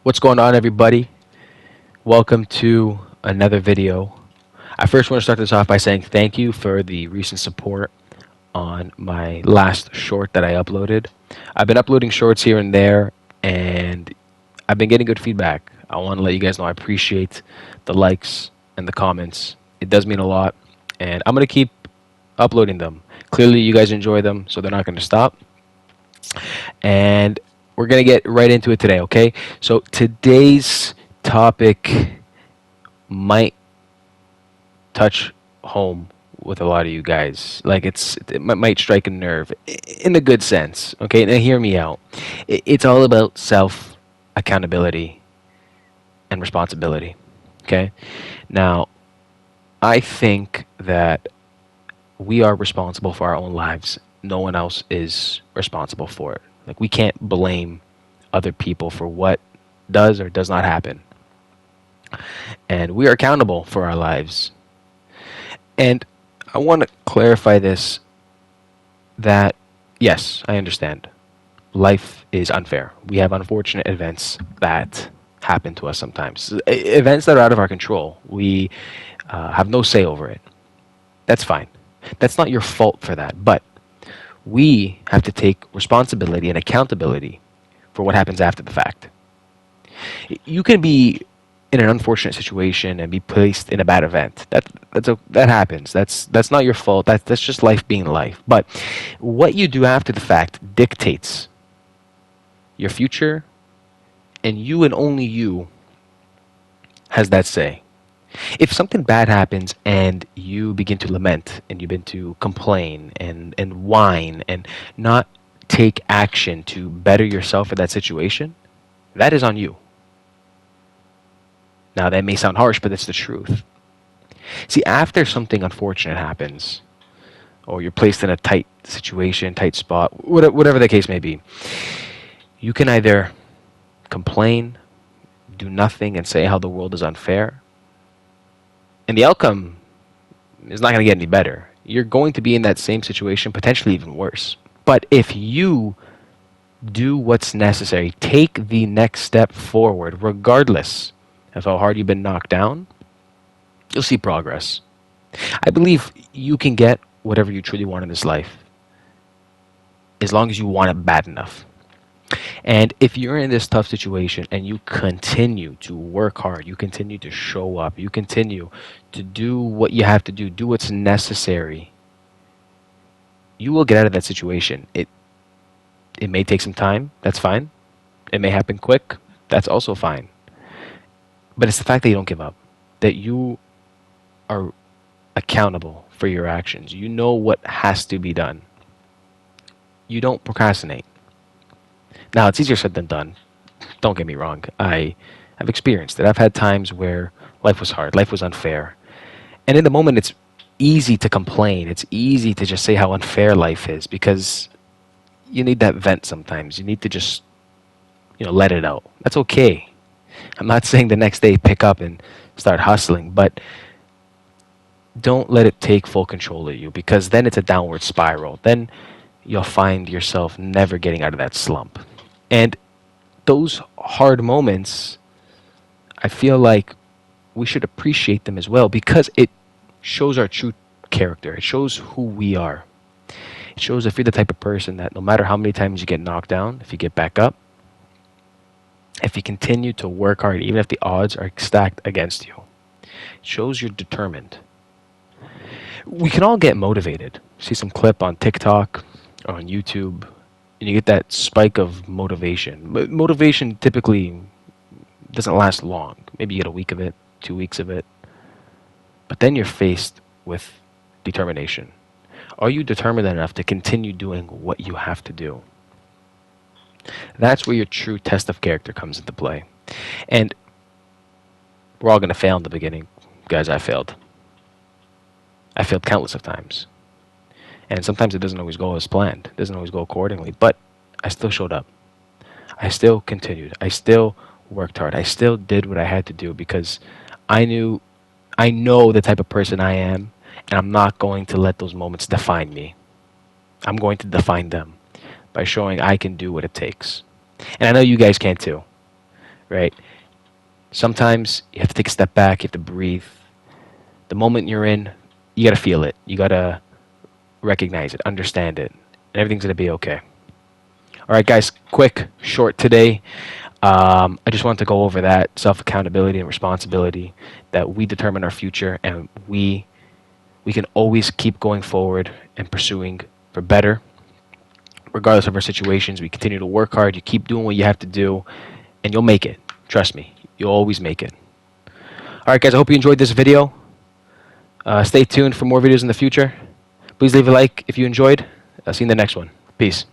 What's going on, everybody? Welcome to another video. I first want to start this off by saying thank you for the recent support on my last short that I uploaded. I've been uploading shorts here and there, and I've been getting good feedback. I want to let you guys know I appreciate the likes and the comments. It does mean a lot, and I'm going to keep uploading them. Clearly, you guys enjoy them, so they're not going to stop. And we're going to get right into it today, okay? So today's topic might touch home with a lot of you guys. Like it might strike a nerve in a good sense, okay? Now hear me out. It's all about self accountability and responsibility, okay? Now, I think that we are responsible for our own lives. No one else is responsible for it. Like, we can't blame other people for what does or does not happen. And we are accountable for our lives. And I want to clarify this, that yes, I understand. Life is unfair. We have unfortunate events that happen to us sometimes. Events that are out of our control. We have no say over it. That's fine. That's not your fault for that. But we have to take responsibility and accountability for what happens after the fact. You can be in an unfortunate situation and be placed in a bad event. That happens. That's not your fault. That's just life being life. But what you do after the fact dictates your future, and you and only you has that say. If something bad happens and you begin to lament and you begin to complain and whine and not take action to better yourself in that situation, that is on you. Now, that may sound harsh, but it's the truth. See, after something unfortunate happens, or you're placed in a tight situation, tight spot, whatever the case may be, you can either complain, do nothing, and say how the world is unfair, and the outcome is not going to get any better. You're going to be in that same situation, potentially even worse. But if you do what's necessary, take the next step forward, regardless of how hard you've been knocked down, you'll see progress. I believe you can get whatever you truly want in this life, as long as you want it bad enough. And if you're in this tough situation and you continue to work hard, you continue to show up, you continue to do what you have to do what's necessary, you will get out of that situation. It may take some time, that's fine. It may happen quick, that's also fine. But it's the fact that you don't give up, that you are accountable for your actions. You know what has to be done. You don't procrastinate. Now, it's easier said than done. Don't get me wrong. I've experienced it. I've had times where life was hard, life was unfair. And in the moment, it's easy to complain. It's easy to just say how unfair life is, because you need that vent sometimes. You need to just, let it out. That's okay. I'm not saying the next day pick up and start hustling, but don't let it take full control of you, because then it's a downward spiral. Then you'll find yourself never getting out of that slump. And those hard moments, I feel like we should appreciate them as well, because it shows our true character. It shows who we are. It shows if you're the type of person that no matter how many times you get knocked down, if you get back up, if you continue to work hard, even if the odds are stacked against you, it shows you're determined. We can all get motivated. See some clip on TikTok or on YouTube, and you get that spike of motivation. But motivation typically doesn't last long. Maybe you get a week of it, 2 weeks of it. But then you're faced with determination. Are you determined enough to continue doing what you have to do? That's where your true test of character comes into play. And we're all going to fail in the beginning. Guys, I failed. I failed countless of times. And sometimes it doesn't always go as planned. It doesn't always go accordingly. But I still showed up. I still continued. I still worked hard. I still did what I had to do, because I know the type of person I am, and I'm not going to let those moments define me. I'm going to define them by showing I can do what it takes. And I know you guys can too. right? Sometimes you have to take a step back. You have to breathe. The moment you're in, you got to feel it. You got to recognize it, understand it, and everything's going to be okay. All right, guys, quick, short today. I just wanted to go over that self-accountability and responsibility, that we determine our future, and we can always keep going forward and pursuing for better, regardless of our situations. We continue to work hard. You keep doing what you have to do, and you'll make it. Trust me, you'll always make it. All right, guys, I hope you enjoyed this video. Stay tuned for more videos in the future. Please leave a like if you enjoyed. I'll see you in the next one. Peace.